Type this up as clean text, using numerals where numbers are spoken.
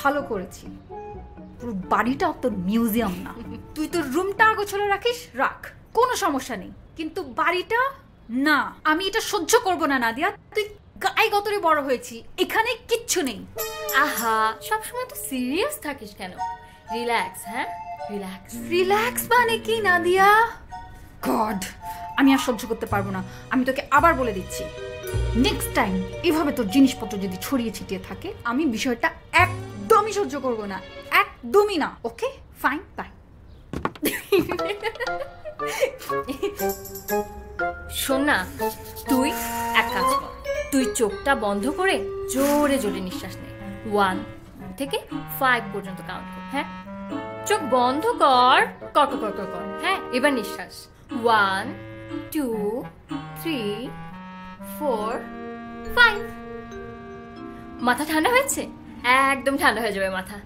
ভালো করেছি। পুরো বাড়িটা তোর মিউজিয়াম না। তুই তোর রুমটা গোছালো রাখিস, রাখ, কোনো সমস্যা নেই, কিন্তু বাড়িটা না। আমি এটা সহ্য করব না নাদিয়া। তুই গায়ে গতরে বড় হয়েছি, এখানে কিচ্ছু নেই। আহা, সবসময় তো সিরিয়াস থাকিস কেন? রিল্যাক্স। হ্যাঁ, রিল্যাক্স। রিল্যাক্স মানে কি নাদিয়া? গড, আমি আর সহ্য করতে পারবো না। আমি তোকে আবার বলে দিচ্ছি, নেক্সট টাইম এভাবে তোর জিনিসপত্র যদি ছড়িয়ে ছিটিয়ে থাকে, আমি বিষয়টা একদমই সহ্য করব না, একদমই না। ওকে, ফাইন, বাই। শোন না, তুই এক কাজ কর, তুই চোখটা বন্ধ করে জোরে জোরে নিঃশ্বাস নে। 1 থেকে 5 পর্যন্ত কাউন্ট কর। হ্যাঁ, চোখ বন্ধ কর, কর কর কর কর। হ্যাঁ, এবার নিঃশ্বাস। 1 2 3 4 5। মাথা ঠান্ডা হয়েছে? একদম ঠান্ডা হয়ে যাবে মাথা।